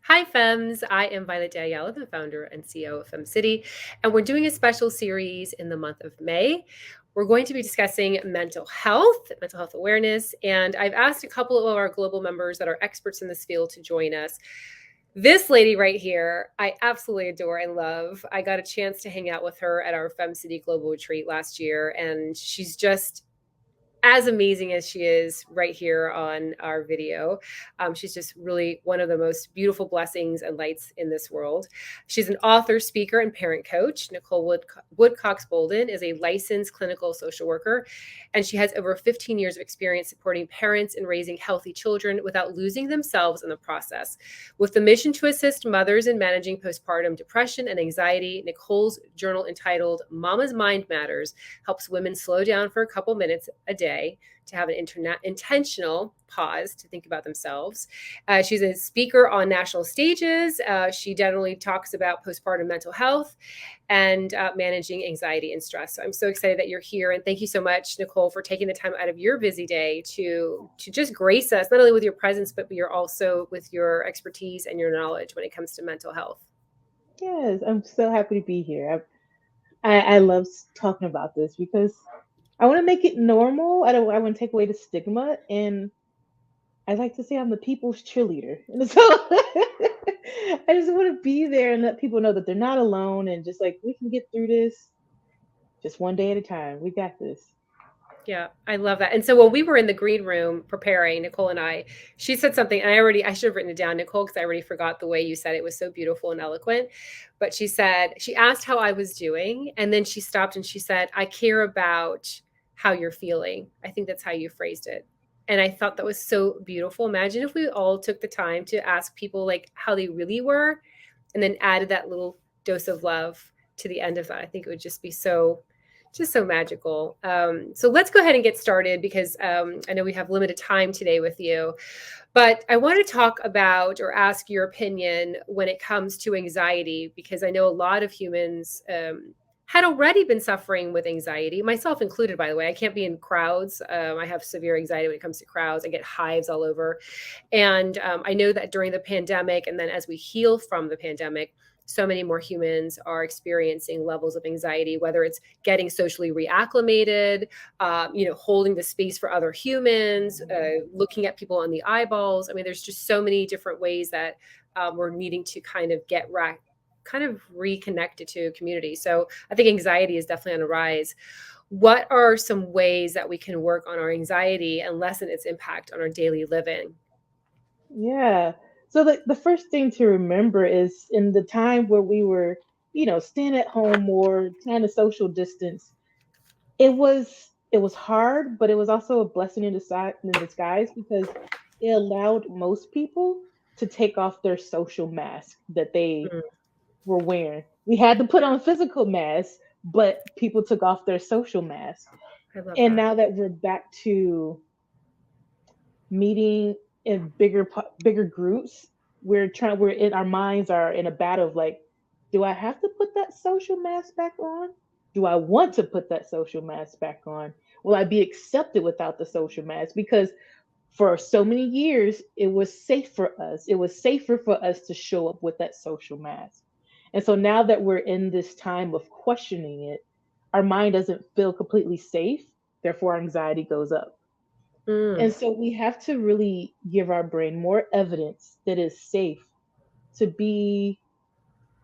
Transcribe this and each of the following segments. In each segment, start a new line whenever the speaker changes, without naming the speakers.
Hi, Fems. I am Violet Daniela, the founder and CEO of Femcity, and we're doing a special series in the month of May. We're going to be discussing mental health awareness, and I've asked a couple of our global members that are experts in this field to join us. This lady right here, I absolutely adore and love. I got a chance to hang out with her at our Femcity Global Retreat last year, and she's just as amazing as she is right here on our video. She's just really one of the most beautiful blessings and lights in this world. She's an author, speaker, and parent coach. Nicole Woodcox Bolden is a licensed clinical social worker, and she has over 15 years of experience supporting parents in raising healthy children without losing themselves in the process. With the mission to assist mothers in managing postpartum depression and anxiety, Nicole's journal entitled Mama's Mind Matters helps women slow down for a couple minutes a day to have an intentional pause to think about themselves. She's a speaker on national stages. She generally talks about postpartum mental health and managing anxiety and stress. So I'm so excited that you're here. And thank you so much, Nicole, for taking the time out of your busy day to just grace us, not only with your presence, but you're also with your expertise and your knowledge when it comes to mental health.
Yes, I'm so happy to be here. I love talking about this because I want to make it normal. I want to take away the stigma, and I like to say I'm the people's cheerleader. And so I just want to be there and let people know that they're not alone, and just like we can get through this just one day at a time. We got this.
Yeah, I love that. And so when we were in the green room preparing, Nicole and I, she said something, and I should have written it down, Nicole, because I already forgot the way you said it. It was so beautiful and eloquent. But she asked how I was doing, and then she stopped and she said, I care about how you're feeling. I think that's how you phrased it. And I thought that was so beautiful. Imagine if we all took the time to ask people like how they really were, and then added that little dose of love to the end of that. I think it would just be just so magical. So let's go ahead and get started because I know we have limited time today with you. But I want to talk about or ask your opinion when it comes to anxiety, because I know a lot of humans had already been suffering with anxiety, myself included, by the way. I can't be in crowds. I have severe anxiety when it comes to crowds. I get hives all over. And I know that during the pandemic, and then as we heal from the pandemic, so many more humans are experiencing levels of anxiety, whether it's getting socially reacclimated, holding the space for other humans, looking at people on the eyeballs. I mean, there's just so many different ways that we're needing to kind of kind of reconnected to community. So I think anxiety is definitely on the rise. What are some ways that we can work on our anxiety and lessen its impact on our daily living?
Yeah. So the first thing to remember is in the time where we were, staying at home more, trying to social distance, it was hard, but it was also a blessing in disguise because it allowed most people to take off their social mask that they
Mm,
were wearing. We had to put on physical masks, but people took off their social mask.
I love
And
that.
now that we're back to meeting in bigger groups, we're in our minds are in a battle of like, do I have to put that social mask back on? Do I want to put that social mask back on? Will I be accepted without the social mask? Because for so many years it was safe for us. It was safer for us to show up with that social mask. And so now that we're in this time of questioning it, our mind doesn't feel completely safe, therefore anxiety goes up.
Mm,
And so we have to really give our brain more evidence that it's safe to be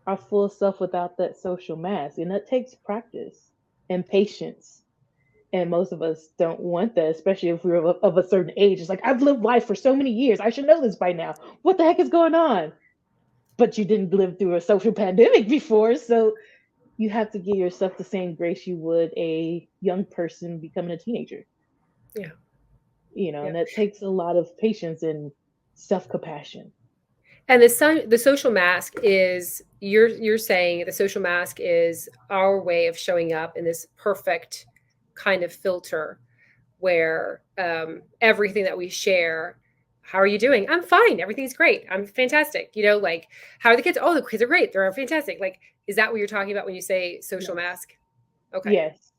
our full self without that social mask. And that takes practice and patience. And most of us don't want that, especially if we're of a certain age. It's like, I've lived life for so many years. I should know this by now. What the heck is going on? But you didn't live through a social pandemic before. So you have to give yourself the same grace you would a young person becoming a teenager,
yeah.
and
Yeah.
that takes a lot of patience and self compassion.
And the social mask is you're saying the social mask is our way of showing up in this perfect kind of filter where everything that we share. How are you doing? I'm fine. Everything's great. I'm fantastic. Like, how are the kids? Oh, the kids are great. They're fantastic. Like, is that what you're talking about when you say social
Yes.
mask? Okay.
Yes.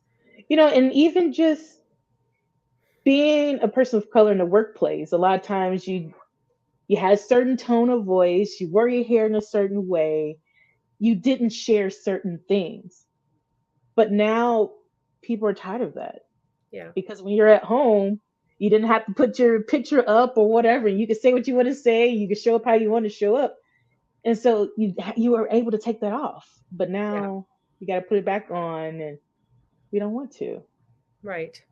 And even just being a person of color in the workplace, a lot of times You had a certain tone of voice, you wore your hair in a certain way, you didn't share certain things. But now people are tired of that,
Yeah.
because when you're at home, you didn't have to put your picture up or whatever. You could say what you want to say, you could show up how you want to show up. And so you were able to take that off. But
Yeah.
now you got to put it back on, and we don't want to.
Right.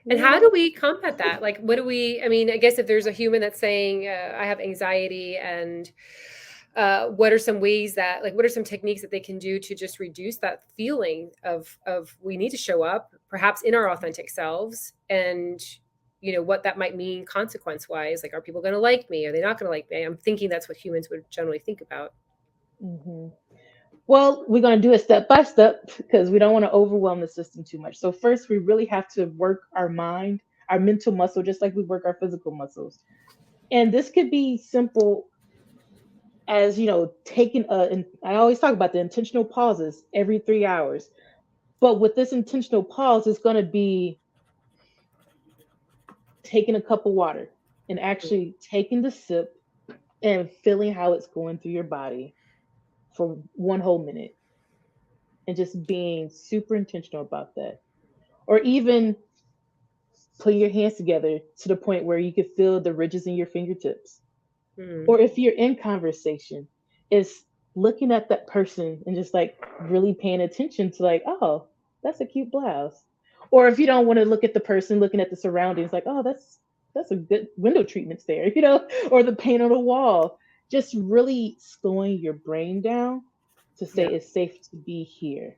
And
We
how do
don't.
we combat that? Like, what do we, I mean, I guess if there's a human that's saying, I have anxiety, and what are some ways that, like, what are some techniques that they can do to just reduce that feeling of we need to show up, perhaps in our authentic selves, and, what that might mean consequence wise. Like, are people going to like me? Are they not going to like me? I'm thinking that's what humans would generally think about.
Hmm. Well, we're going to do it step by step because we don't want to overwhelm the system too much. So, first, we really have to work our mind, our mental muscle, just like we work our physical muscles. And this could be simple as, taking and I always talk about the intentional pauses every 3 hours. But with this intentional pause, it's going to be taking a cup of water and actually taking the sip and feeling how it's going through your body for 1 whole minute, and just being super intentional about that. Or even putting your hands together to the point where you can feel the ridges in your fingertips.
Mm,
Or if you're in conversation, is looking at that person and just like really paying attention to, like, oh, that's a cute blouse. Or if you don't want to look at the person, looking at the surroundings, like, oh, that's a good window treatments there, or the paint on the wall. Just really slowing your brain down to say
yeah.
it's safe to be here.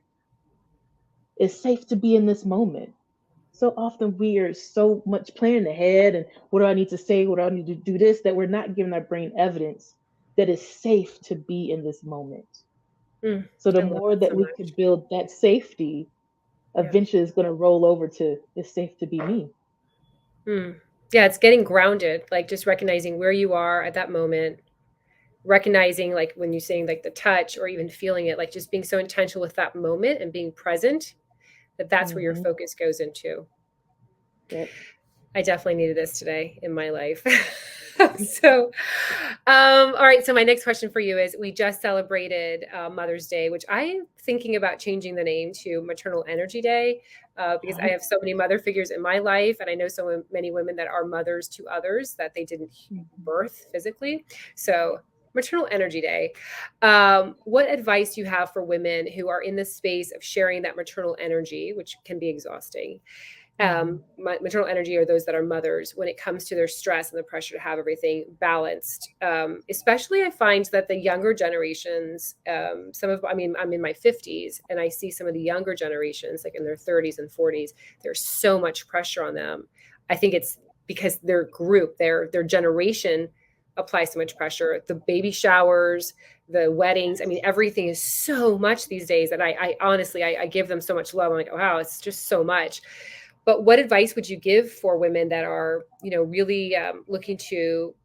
It's safe to be in this moment. So often we are so much planning ahead, and what do I need to say? What do I need to do this? That we're not giving our brain evidence that it's safe to be in this moment.
Mm,
So the
I love
more
that
that
so
we could
much.
build that safety,
Yeah.
eventually it's going to roll over to it's safe to be me.
Mm. Yeah, it's getting grounded, like just recognizing where you are at that moment, recognizing, like when you're saying like the touch or even feeling it, like just being so intentional with that moment and being present, that that's where your
Hmm.
focus goes into.
Yep.
I definitely needed this today in my life. So, all right. So my next question for you is: we just celebrated Mother's Day, which I'm thinking about changing the name to Maternal Energy Day, because I have so many mother figures in my life, and I know so many women that are mothers to others that they didn't
Mhm.
birth physically. So, Maternal Energy Day. What advice do you have for women who are in the space of sharing that maternal energy, which can be exhausting?
Mhm.
Maternal energy are those that are mothers when it comes to their stress and the pressure to have everything balanced. Especially, I find that the younger generations, I mean, I'm in my 50s, and I see some of the younger generations, like in their 30s and 40s, there's so much pressure on them. I think it's because their group, their generation applies so much pressure. The baby showers, the weddings, I mean, everything is so much these days that I honestly, I give them so much love. I'm like, oh, wow, it's just so much. But what advice would you give for women that are, really looking to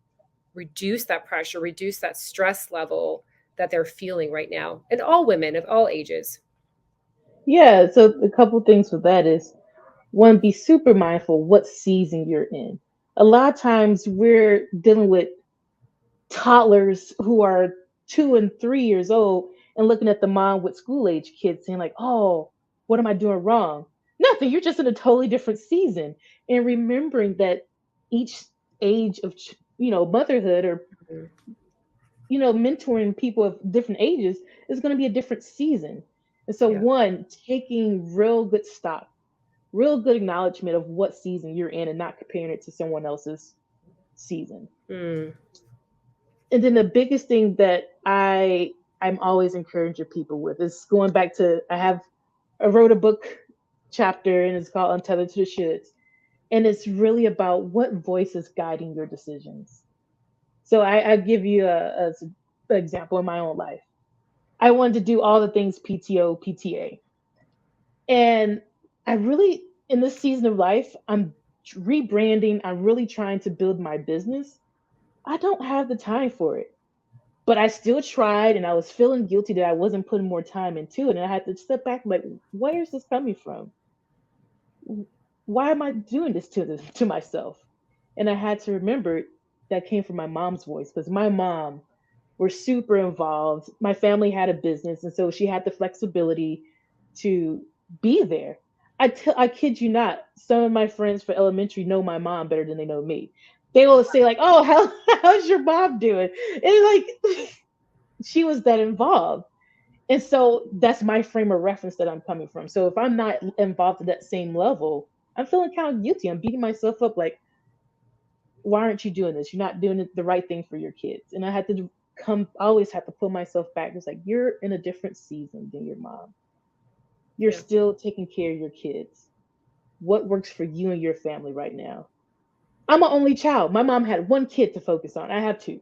reduce that pressure, reduce that stress level that they're feeling right now? And all women of all ages.
Yeah. So a couple things with that is, one, be super mindful what season you're in. A lot of times we're dealing with toddlers who are 2 and 3 years old and looking at the mom with school age kids saying, like, oh, what am I doing wrong? Nothing. You're just in a totally different season. And remembering that each age of motherhood, or
Mhm.
mentoring people of different ages, is going to be a different season. And so,
Yeah.
one, taking real good stock, real good acknowledgement of what season you're in, and not comparing it to someone else's season.
Mm.
And then the biggest thing that I'm always encouraging people with is going back to, I wrote a book chapter, and it's called Untethered to the Shoulds. And it's really about what voice is guiding your decisions. So I give you an example in my own life. I wanted to do all the things PTO, PTA. And I really, in this season of life, I'm rebranding. I'm really trying to build my business. I don't have the time for it. But I still tried, and I was feeling guilty that I wasn't putting more time into it. And I had to step back, like, where is this coming from? Why am I doing this to myself? And I had to remember, that came from my mom's voice, because my mom were super involved. My family had a business, and so she had the flexibility to be there. I kid you not, some of my friends for elementary know my mom better than they know me. They will say like, "Oh, how's your mom doing?" And like, she was that involved. And so that's my frame of reference that I'm coming from. So if I'm not involved at that same level, I'm feeling kind of guilty. I'm beating myself up like, why aren't you doing this? You're not doing the right thing for your kids. And I had to I always have to pull myself back. It's like, you're in a different season than your mom. You're
Yeah.
still taking care of your kids. What works for you and your family right now? I'm an only child. My mom had one kid to focus on. I have two.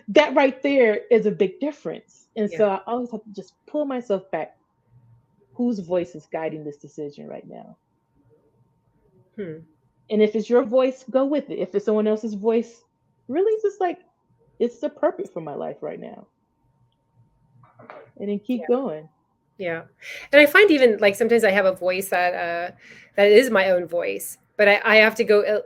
That right there is a big difference. And
Yeah.
so I always have to just pull myself back. Whose voice is guiding this decision right now?
Hmm.
And if it's your voice, go with it. If it's someone else's voice, really just like, it's appropriate for my life right now. And then keep going.
Yeah. And I find even like sometimes I have a voice that is my own voice, but I have to go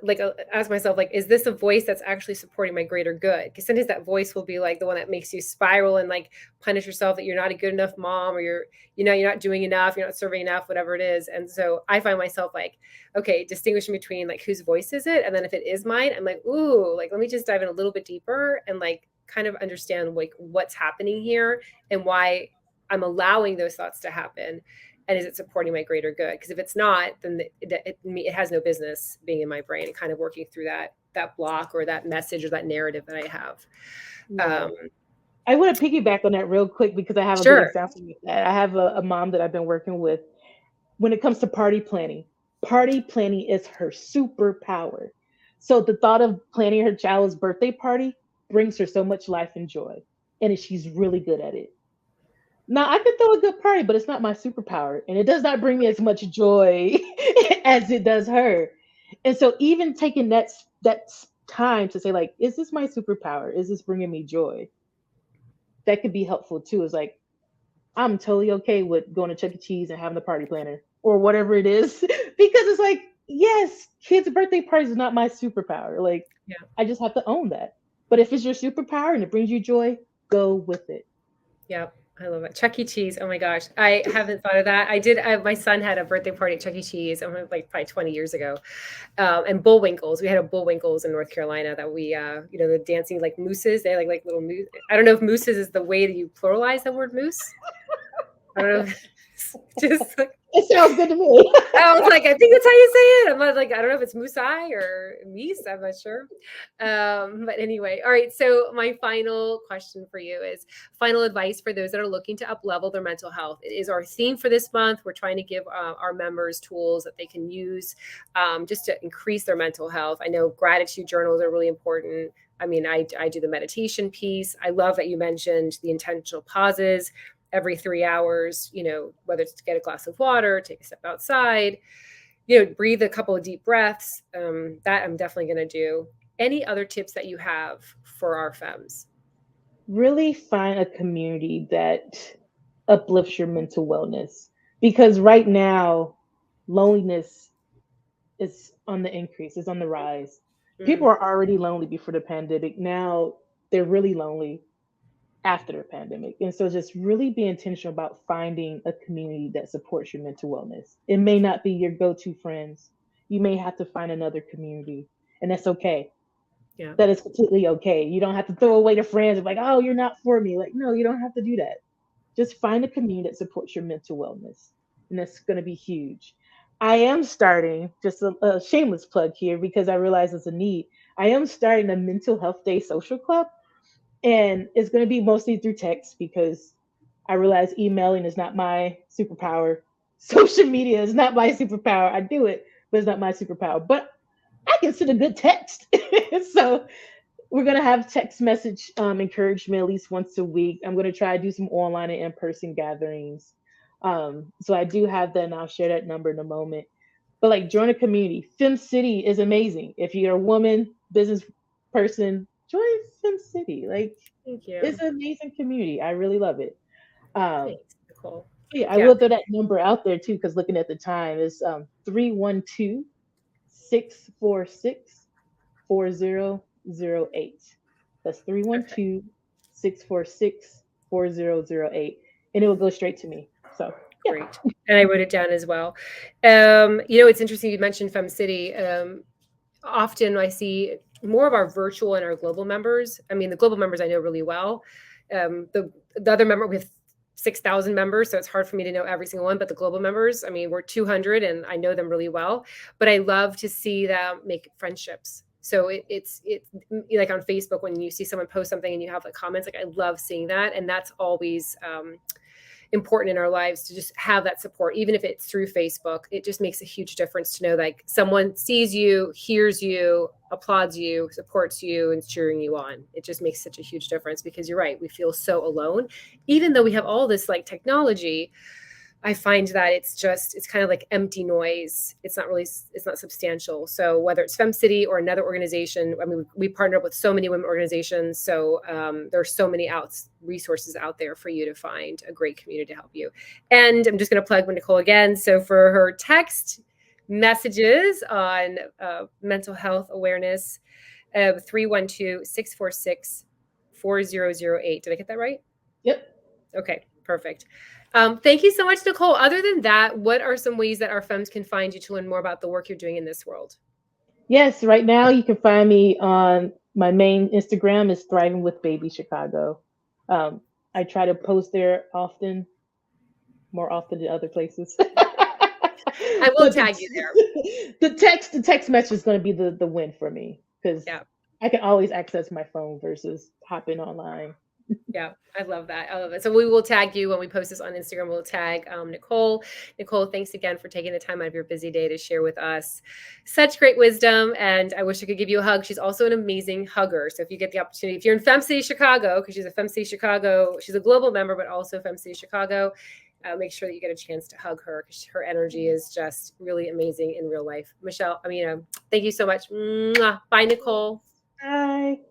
ask myself like, is this a voice that's actually supporting my greater good? Because sometimes that voice will be like the one that makes you spiral and like punish yourself that you're not a good enough mom, or you're not doing enough, you're not serving enough, whatever it is. And so I find myself like, okay, distinguishing between like whose voice is it, and then if it is mine, I'm like, ooh, like let me just dive in a little bit deeper and like kind of understand like what's happening here and why I'm allowing those thoughts to happen, and is it supporting my greater good? Because if it's not, then it has no business being in my brain and kind of working through that block or that message or that narrative that I have.
Yeah.
Um,
I want to piggyback on that real quick because I have a good
sure.
example with that. I have a mom that I've been working with when it comes to party planning. Party planning is her superpower. So the thought of planning her child's birthday party brings her so much life and joy. And she's really good at it. Now I can throw a good party, but it's not my superpower, and it does not bring me as much joy as it does her. And so, even taking that time to say, like, is this my superpower? Is this bringing me joy? That could be helpful too. Is like, I'm totally okay with going to Chuck E. Cheese and having a party planner or whatever it is, because it's like, yes, kids' birthday parties is not my superpower. Like,
Yeah.
I just have to own that. But if it's your superpower and it brings you joy, go with it.
Yep. I love it. Chuck E. Cheese. Oh my gosh. I haven't thought of that. My son had a birthday party at Chuck E. Cheese, like probably 20 years ago. And Bullwinkles. We had a Bullwinkles in North Carolina that the dancing like mooses. They like little moose. I don't know if mooses is the way that you pluralize the word moose. I don't know. Just like,
It sounds good to me.
I was like, I think that's how you say it. I'm not like, I don't know if it's Musai or Mies. I'm not sure. But anyway, all right. So my final question for you is final advice for those that are looking to up level their mental health. It is our theme for this month. We're trying to give our members tools that they can use just to increase their mental health. I know gratitude journals are really important. I mean, I do the meditation piece. I love that you mentioned the intentional pauses every 3 hours, whether it's to get a glass of water, take a step outside, breathe a couple of deep breaths. That I'm definitely going to do. Any other tips that you have for our femmes?
Really find a community that uplifts your mental wellness, because right now loneliness is on the increase, is on the rise. People
Mm,
are already lonely before the pandemic. Now they're really lonely after the pandemic. And so just really be intentional about finding a community that supports your mental wellness. It may not be your go-to friends. You may have to find another community, and that's okay.
yeah.
That is completely okay. You don't have to throw away the friends and like, oh, you're not for me. Like, no, you don't have to do that. Just find a community that supports your mental wellness. And that's going to be huge. I am starting, just a shameless plug here because I realize it's a need. I am starting a mental health day social club, and it's going to be mostly through text because I realize emailing is not my superpower. Social media is not my superpower. I do it, but it's not my superpower. But I can send a good text. So we're gonna have text message encouragement at least once a week. I'm gonna try to do some online and in-person gatherings. So I do have that, and I'll share that number in a moment. But like, join a community. Femcity is amazing. If you're a woman, business person, join Femcity. Like,
Thank
it's
you.
an amazing community. I really love it. Um,
Thanks, Nicole.
yeah, I
Yeah.
will throw that number out there too, because looking at the time is 312 4008. That's
Okay.
312-646-4008. And it will go straight to me. So, yeah.
Great. And I wrote it down as well. It's interesting you mentioned Femcity. Often I see more of our virtual and our global members. I mean, the global members I know really well. The other member, we have 6,000 members, so it's hard for me to know every single one. But the global members, I mean, we're 200, and I know them really well. But I love to see them make friendships. So it's like on Facebook when you see someone post something and you have like comments. Like I love seeing that, and that's always important in our lives to just have that support, even if it's through Facebook. It just makes a huge difference to know like someone sees you, hears you, applauds you, supports you, and cheering you on. It just makes such a huge difference because you're right, we feel so alone. Even though we have all this like technology, I find that it's kind of like empty noise. It's not substantial. So whether it's Femcity or another organization, I mean, we partner up with so many women organizations. So there's so many resources out there for you to find a great community to help you. And I'm just going to plug Nicole again. So for her text messages on mental health awareness, 312-646-4008. Did I get that right?
Yep.
Okay, perfect. Thank you so much, Nicole. Other than that, what are some ways that our femmes can find you to learn more about the work you're doing in this world?
Yes, right now you can find me on my main Instagram is Thriving with Baby Chicago. I try to post there often, more often than other places.
I will
But
tag you there.
the text message is going to be the win for me because
Yeah.
I can always access my phone versus hopping online.
Yeah, I love that. I love it. So we will tag you when we post this on Instagram. We'll tag Nicole. Nicole, thanks again for taking the time out of your busy day to share with us such great wisdom. And I wish I could give you a hug. She's also an amazing hugger. So if you get the opportunity, if you're in Femcity Chicago, because she's a Femcity Chicago, she's a global member, but also Femcity Chicago, make sure that you get a chance to hug her because her energy is just really amazing in real life. Michelle, thank you so much. Mwah. Bye, Nicole.
Bye.